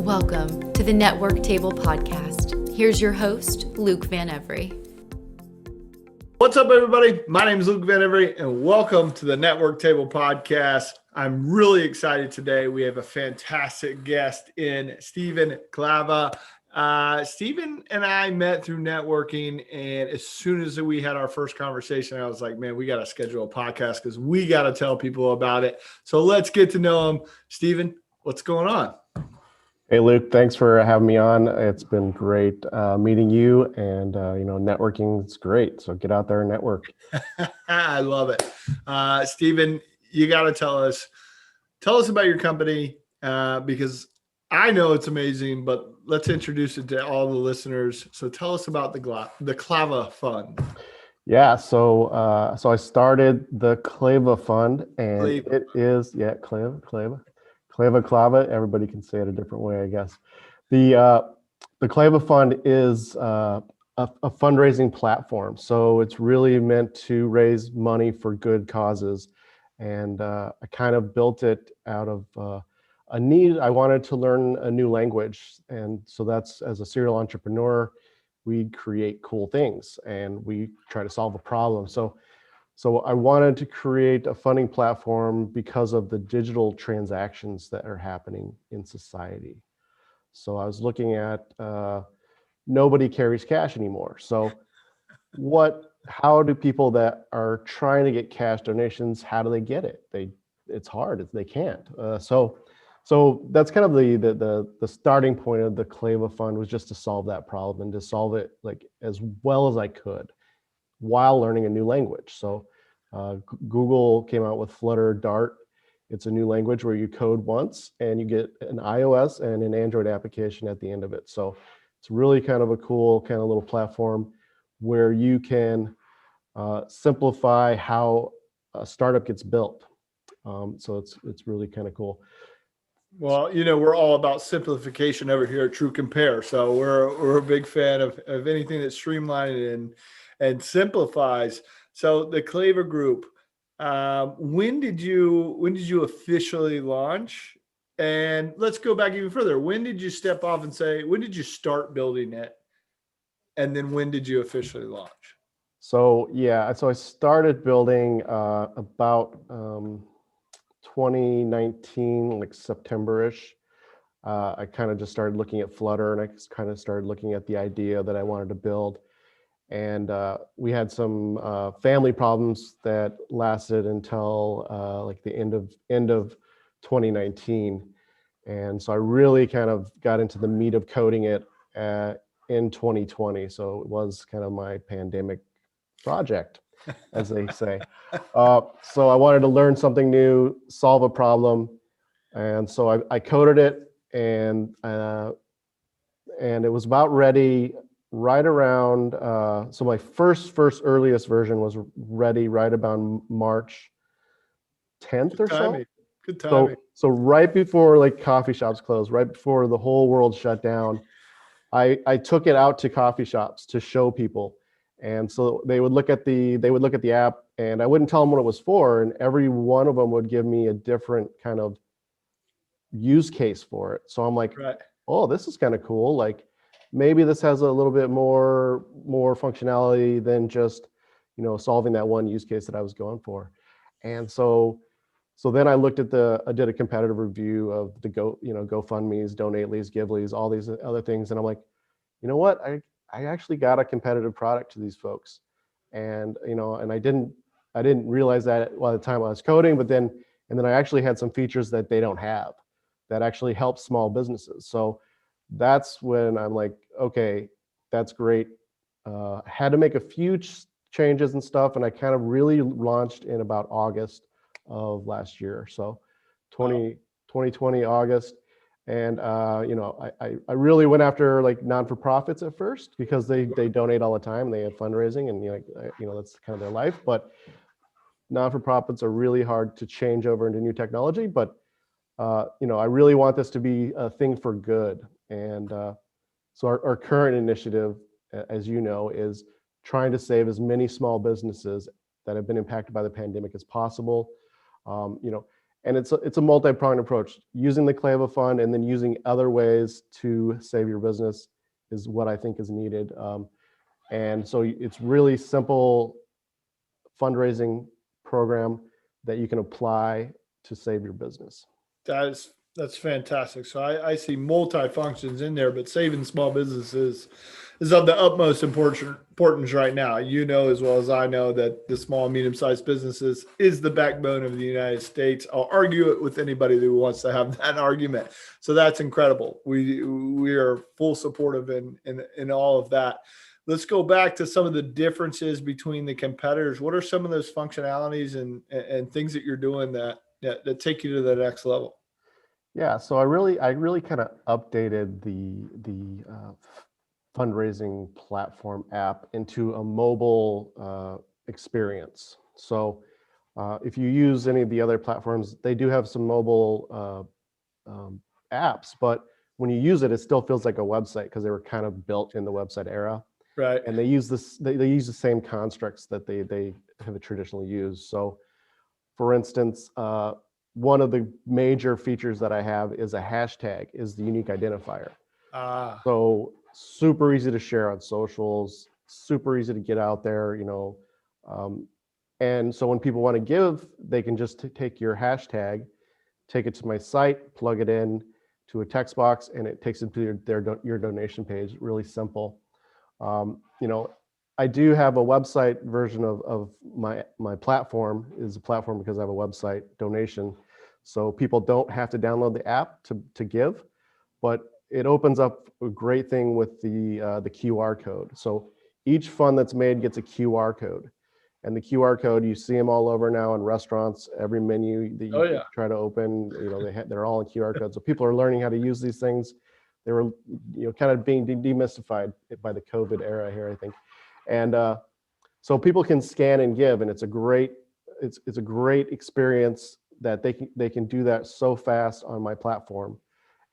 Welcome to the Network Table Podcast. Here's your host, Luke Van Every. What's up, everybody? My name is Luke Van Every, and welcome to the Network Table Podcast. I'm really excited today. We have a fantastic guest in Stephen Klava. Stephen and I met through networking, and as soon as we had our first conversation, I was like, man, we got to schedule a podcast because we got to tell people about it. So let's get to know him. Stephen, what's going on? Hey, Luke, thanks for having me on. It's been great meeting you, and networking is great. So get out there and network. I love it. Stephen, you got to tell us about your company because I know it's amazing, but let's introduce it to all the listeners. So tell us about the Clava Fund. Yeah, so I started the Clava Fund, and it is Clava. Everybody can say it a different way, I guess. The Clava Fund is a fundraising platform, so it's really meant to raise money for good causes. And I kind of built it out of a need. I wanted to learn a new language, and so that's, as a serial entrepreneur, we create cool things and we try to solve a problem. So I wanted to create a funding platform because of the digital transactions that are happening in society. So I was looking at nobody carries cash anymore. So how do people that are trying to get cash donations, how do they get it? It's hard, they can't. So that's kind of the starting point of the Clava Fund, was just to solve that problem and to solve it like as well as I could while learning a new language. So Google came out with Flutter Dart. It's a new language where you code once and you get an iOS and an Android application at the end of it. So it's really kind of a cool kind of little platform where you can simplify how a startup gets built. So it's really kind of cool. Well, we're all about simplification over here at True Compare. So we're a big fan of anything that's streamlined and simplifies. So the Clava Group, when did you officially launch? And let's go back even further. When did you step off and say, when did you start building it? And then when did you officially launch? So I started building about 2019, like September-ish. I kind of just started looking at Flutter, and I kind of started looking at the idea that I wanted to build. And we had some family problems that lasted until like the end of 2019. And so I really kind of got into the meat of coding it in 2020. So it was kind of my pandemic project, as they say. So I wanted to learn something new, solve a problem. And so I coded it, and it was about ready right around, so my first earliest version was ready right about March 10th or so. Good timing. So right before like coffee shops closed, right before the whole world shut down, I took it out to coffee shops to show people. And so they would look at the app, and I wouldn't tell them what it was for, and every one of them would give me a different kind of use case for it. So I'm like, right. Oh, this is kind of cool. Like, maybe this has a little bit more functionality than just, solving that one use case that I was going for. And so then I did a competitive review of the GoFundMe's, Donately's, Gively's, all these other things. And I'm like, you know what? I actually got a competitive product to these folks. And, and I didn't realize that by the time I was coding, but then I actually had some features that they don't have that actually help small businesses. So that's when I'm like, okay, that's great. Had to make a few changes and stuff, and I kind of really launched in about August of last year. So 2020 August. And I really went after like non-for-profits at first, because they donate all the time. They have fundraising, and that's kind of their life. But non-for-profits are really hard to change over into new technology. But I really want this to be a thing for good. And so our current initiative, as you know, is trying to save as many small businesses that have been impacted by the pandemic as possible. And it's a multi-pronged approach. Using the Clava Fund and then using other ways to save your business is what I think is needed. And so it's really simple fundraising program that you can apply to save your business. That's fantastic. So I see multi-functions in there, but saving small businesses is of the utmost importance right now. You know as well as I know that the small and medium-sized businesses is the backbone of the United States. I'll argue it with anybody who wants to have that argument. So that's incredible. We are full supportive in all of that. Let's go back to some of the differences between the competitors. What are some of those functionalities and things that you're doing that take you to the next level? Yeah, so I really kind of updated the fundraising platform app into a mobile experience. So if you use any of the other platforms, they do have some mobile apps, but when you use it, it still feels like a website because they were kind of built in the website era. Right. And they use they use the same constructs that they have traditionally used. So for instance, one of the major features that I have is a hashtag, is the unique identifier. So super easy to share on socials, super easy to get out there, and so when people want to give, they can just take your hashtag, take it to my site, plug it in to a text box, and it takes it to your donation page. Really simple. I do have a website version of my platform. Is a platform because I have a website donation. So people don't have to download the app to give, but it opens up a great thing with the QR code. So each fund that's made gets a QR code, and the QR code, you see them all over now in restaurants. Every menu that you try to open, they're all in QR codes. So people are learning how to use these things. They were kind of being demystified by the COVID era here, I think. And so people can scan and give, and it's a great experience that they can do that so fast on my platform.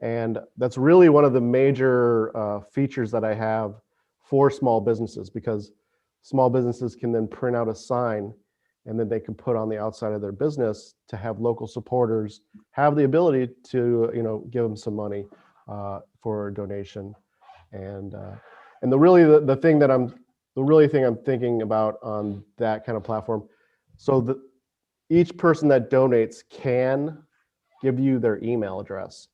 And that's really one of the major features that I have for small businesses, because small businesses can then print out a sign and then they can put on the outside of their business to have local supporters have the ability to give them some money for a donation. And the thing I'm thinking about on that kind of platform, so each person that donates can give you their email address.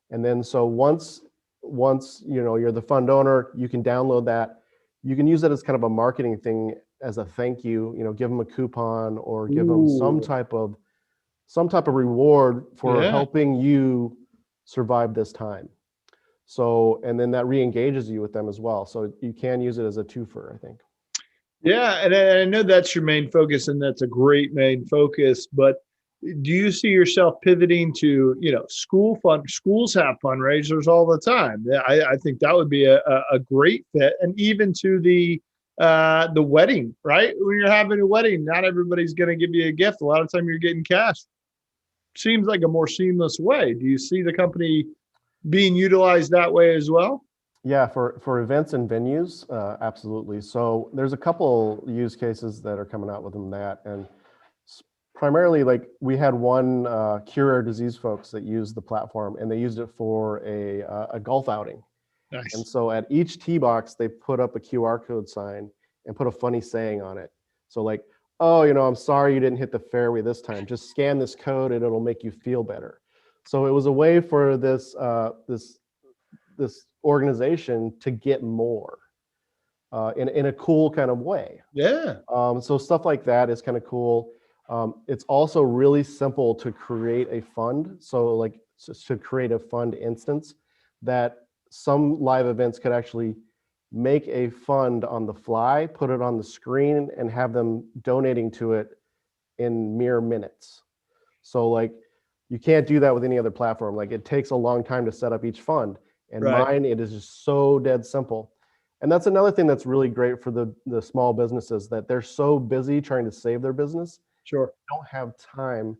And then so once you're the fund owner, you can download that. You can use it as kind of a marketing thing, as a thank you, give them a coupon or give them some type of reward for helping you survive this time. So, and then that re-engages you with them as well. So you can use it as a twofer, I think. Yeah, and I know that's your main focus, and that's a great main focus. But do you see yourself pivoting to, schools have fundraisers all the time? I think that would be a great fit, and even to the wedding, right? When you're having a wedding, not everybody's going to give you a gift. A lot of time you're getting cash. Seems like a more seamless way. Do you see the company being utilized that way as well? Yeah, for events and venues, absolutely. So there's a couple use cases that are coming out within that, and primarily, like, we had one cure rare disease folks that used the platform, and they used it for a golf outing. Nice. And so at each tee box, they put up a QR code sign and put a funny saying on it. So like, oh, I'm sorry you didn't hit the fairway this time. Just scan this code and it'll make you feel better. So it was a way for this organization to get more in a cool kind of way. Yeah. So stuff like that is kind of cool. It's also really simple to create a fund. So like to create a fund instance that some live events could actually make a fund on the fly, put it on the screen, and have them donating to it in mere minutes. So like, you can't do that with any other platform. Like, it takes a long time to set up each fund. And mine, it is just so dead simple. And that's another thing that's really great for the small businesses, that they're so busy trying to save their business. Sure. They don't have time,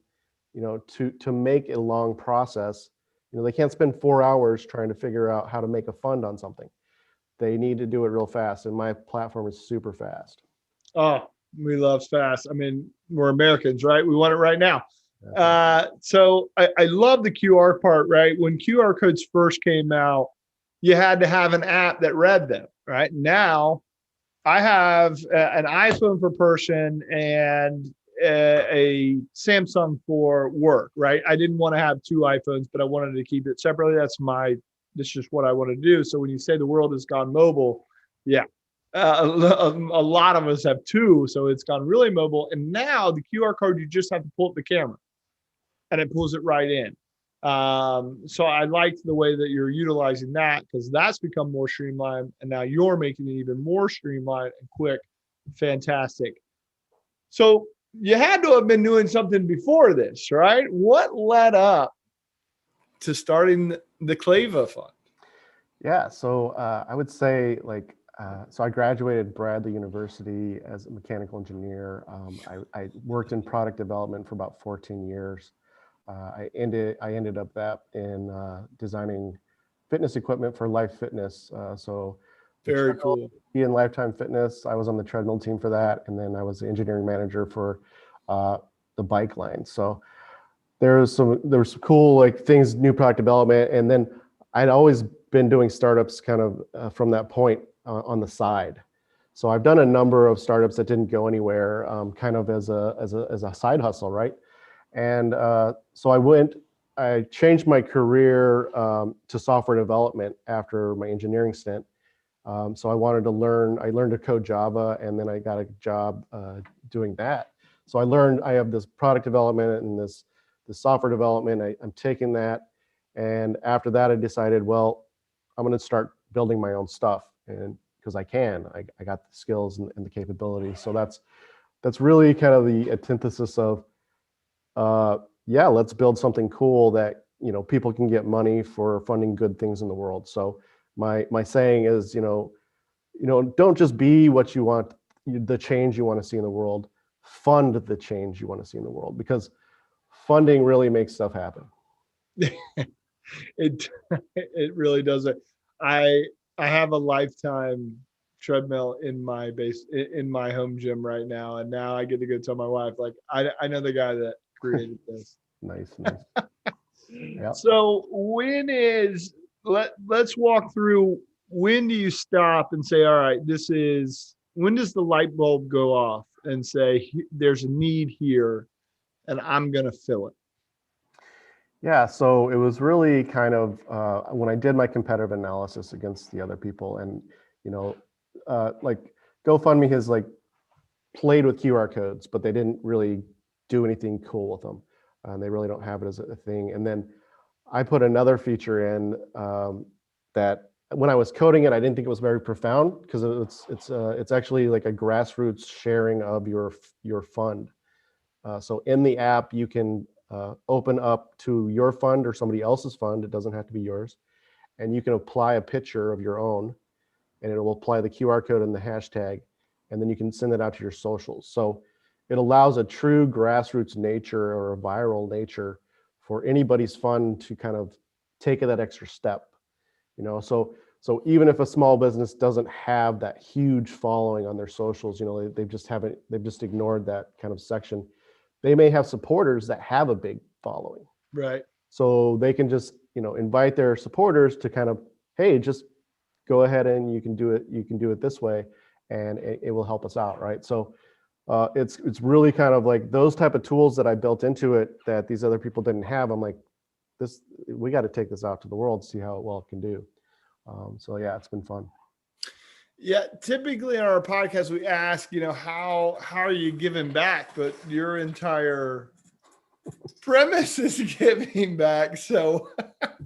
to make a long process. They can't spend 4 hours trying to figure out how to make a fund on something. They need to do it real fast. And my platform is super fast. Oh, we love fast. I mean, we're Americans, right? We want it right now. So I love the QR part, right? When QR codes first came out, you had to have an app that read them, right? Now I have an iPhone for person and a Samsung for work, right? I didn't want to have two iPhones, but I wanted to keep it separately. That's just what I want to do. So when you say the world has gone mobile, yeah, a lot of us have two. So it's gone really mobile. And now the QR code, you just have to pull up the camera and it pulls it right in. So I liked the way that you're utilizing that because that's become more streamlined. And now you're making it even more streamlined and quick. Fantastic. So you had to have been doing something before this, right? What led up to starting the Clava Fund? Yeah, so I would say so I graduated Bradley University as a mechanical engineer. I worked in product development for about 14 years. I ended up that in designing fitness equipment for Life Fitness. So Very cool. in Lifetime Fitness, I was on the treadmill team for that, and then I was the engineering manager for the bike line. So there was some cool like things, new product development, and then I'd always been doing startups kind of from that point on the side. So I've done a number of startups that didn't go anywhere, kind of as a side hustle, right? And so I changed my career to software development after my engineering stint. So I learned to code Java, and then I got a job doing that. So I have this product development and this software development. I'm taking that. And after that, I decided, well, I'm going to start building my own stuff. And because I got the skills and the capabilities. So that's really kind of the antithesis of, yeah, let's build something cool that, people can get money for funding good things in the world. So my saying is, don't just be what you want, the change you want to see in the world, fund the change you want to see in the world, because funding really makes stuff happen. It it really doesn't. I I have a Lifetime treadmill in my home gym right now, and now I get to go tell my wife like I know the guy that created this. Nice. Yeah. So let's walk through, when do you stop and say, all right, when does the light bulb go off and say there's a need here and I'm going to fill it? Yeah, so it was really kind of when I did my competitive analysis against the other people, and like GoFundMe has like played with QR codes, but they didn't really do anything cool with them. They really don't have it as a thing. And then I put another feature in that when I was coding it, I didn't think it was very profound because it's actually like a grassroots sharing of your fund. So in the app, you can open up to your fund or somebody else's fund. It doesn't have to be yours. And you can apply a picture of your own, and it will apply the QR code and the hashtag, and then you can send it out to your socials. So it allows a true grassroots nature or a viral nature for anybody's fund to kind of take that extra step. So even if a small business doesn't have that huge following on their socials, they've just ignored that kind of section. They may have supporters that have a big following. Right. So they can just, invite their supporters to kind of, hey, just go ahead and you can do it this way, and it will help us out, right? So it's really kind of like those type of tools that I built into it that these other people didn't have. I'm like, we got to take this out to the world, see how well it can do. So yeah, it's been fun. Yeah, typically on our podcast, we ask, how are you giving back? But your entire premise is giving back. So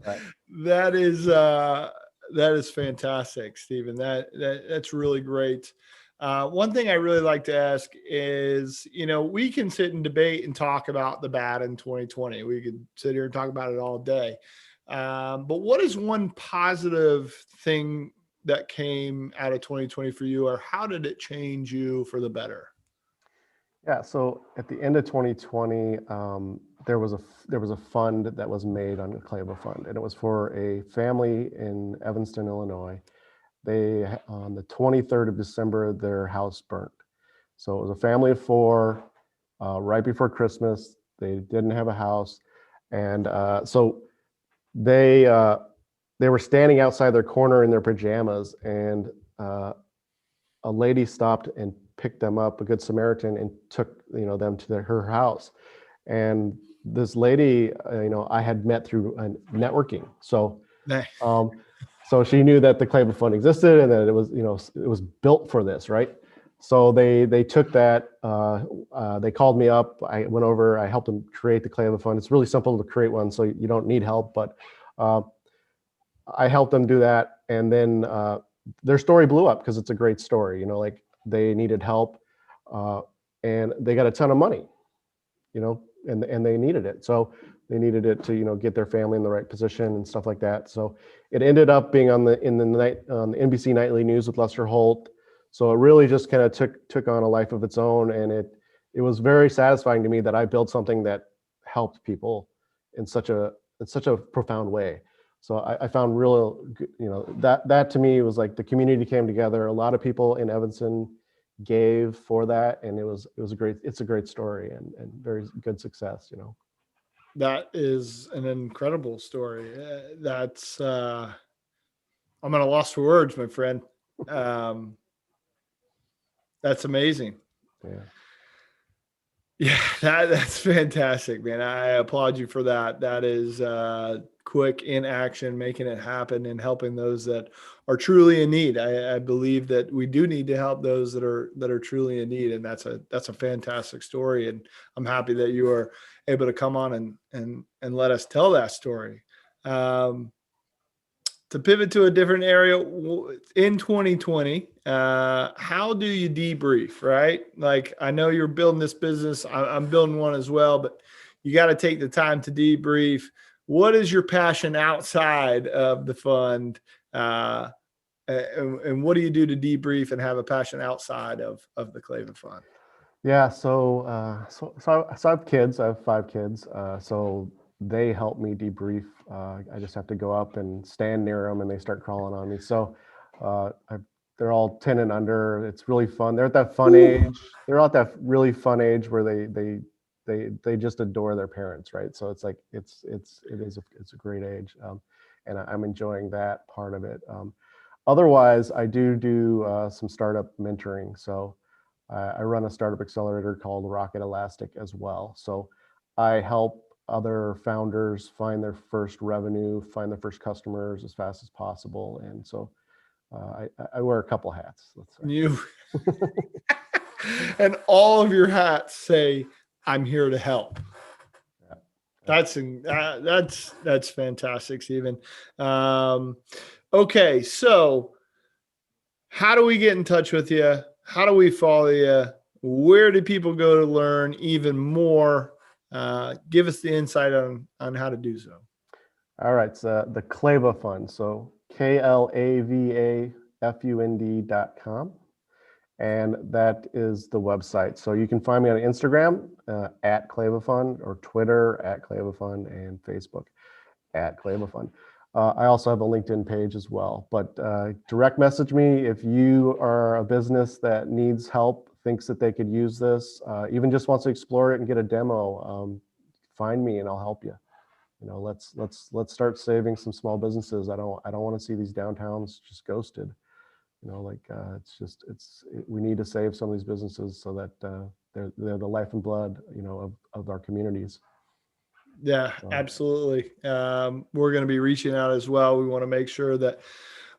Right. that is fantastic, Stephen. That's really great. One thing I really like to ask is, we can sit and debate and talk about the bad in 2020. We could sit here and talk about it all day. But what is one positive thing that came out of 2020 for you, or how did it change you for the better? Yeah, so at the end of 2020, there was a fund that was made on the Clava Fund, and it was for a family in Evanston, Illinois. They, on the 23rd of December, their house burnt. So it was a family of four. Right before Christmas, They didn't have a house, and so they were standing outside their corner in their pajamas, and a lady stopped and picked them up, a good Samaritan, and took them to her house. And this lady, I had met through networking, so Nice. so she knew that the Clava Fund existed and that it was built for this, right? So they took that. They called me up. I went over. I helped them create the Clava Fund. It's really simple to create one, so you don't need help. But I helped them do that, and then their story blew up because it's a great story. Like they needed help, and they got a ton of money, and they needed it. So they needed it to get their family in the right position and stuff like that. So it ended up being on the NBC Nightly News with Lester Holt. So it really just kind of took on a life of its own, and it was very satisfying to me that I built something that helped people in such a profound way. So I found that to me was like the community came together. A lot of people in Evanston gave for that, and it's a great story and very good success. That is an incredible story. That's I'm at a loss for words, my friend. That's amazing. Yeah, that's fantastic, man. I applaud you for that. That is quick in action, making it happen and helping those that are truly in need. I believe that we do need to help those that are truly in need, and that's a fantastic story. And I'm happy that you are able to come on and let us tell that story. To pivot to a different area in 2020, how do you debrief, right? Like, I know you're building this business. I'm building one as well, but you got to take the time to debrief. What is your passion outside of the fund? And what do you do to debrief and have a passion outside of the Clava Fund? Yeah, so I have kids. I have 5 kids. So they help me debrief. I just have to go up and stand near them, and they start crawling on me. So they're all 10 and under. It's really fun. They're at that fun age. They're at that really fun age where they just adore their parents, right? So it's like it's a great age, and I'm enjoying that part of it. Otherwise, I do some startup mentoring. So I run a startup accelerator called Rocket Elastic as well. So I help other founders find their first revenue, find their first customers as fast as possible. And so I wear a couple hats, let's say. You and all of your hats say, "I'm here to help." Yeah. That's fantastic, Stephen. Okay, so how do we get in touch with you? How do we follow you? Where do people go to learn even more? Give us the insight on how to do so. All right, it's the Clava Fund. So KLAVAFUND.com. And that is the website. So you can find me on Instagram at Clava Fund, or Twitter at Clava Fund, and Facebook at Clava Fund. I also have a LinkedIn page as well, but direct message me if you are a business that needs help, thinks that they could use this, even just wants to explore it and get a demo. Find me and I'll help you. Let's start saving some small businesses. I don't want to see these downtowns just ghosted. We need to save some of these businesses so that they're the life and blood, of our communities. Yeah, absolutely. We're going to be reaching out as well. We want to make sure that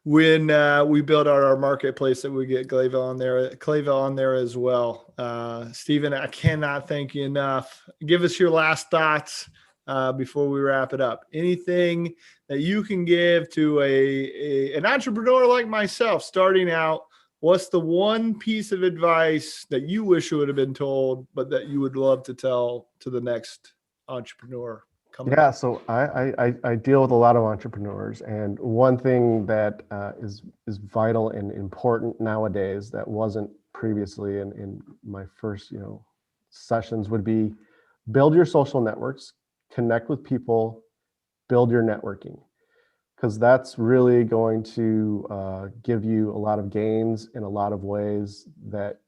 when we build out our marketplace that we get Clava on there as well. Stephen, I cannot thank you enough. Give us your last thoughts before we wrap it up. Anything that you can give to an entrepreneur like myself starting out? What's the one piece of advice that you wish you would have been told, but that you would love to tell to the next entrepreneur coming up? So I deal with a lot of entrepreneurs, and one thing that is vital and important nowadays that wasn't previously in my first sessions would be build your social networks, connect with people, build your networking, because that's really going to give you a lot of gains in a lot of ways that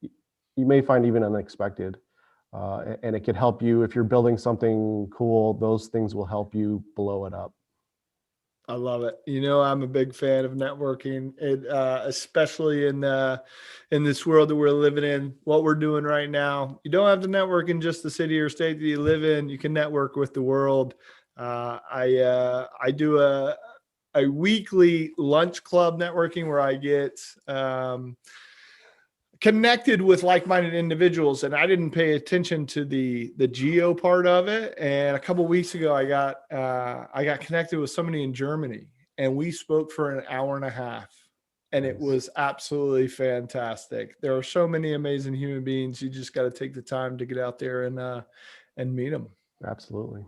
you may find even unexpected. And it could help you if you're building something cool. Those things will help you blow it up. I love it. I'm a big fan of networking, especially in this world that we're living in, what we're doing right now. You don't have to network in just the city or state that you live in. You can network with the world. I do a weekly lunch club networking where I get connected with like-minded individuals, and I didn't pay attention to the geo part of it. And a couple of weeks ago, I got connected with somebody in Germany, and we spoke for an hour and a half, and it was absolutely fantastic. There are so many amazing human beings. You just got to take the time to get out there and meet them. Absolutely.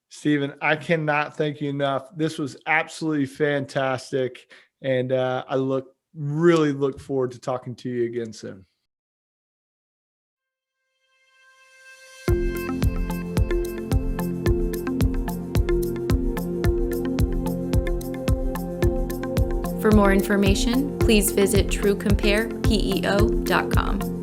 Stephen, I cannot thank you enough. This was absolutely fantastic, and I really look forward to talking to you again soon. For more information, please visit truecomparepeo.com.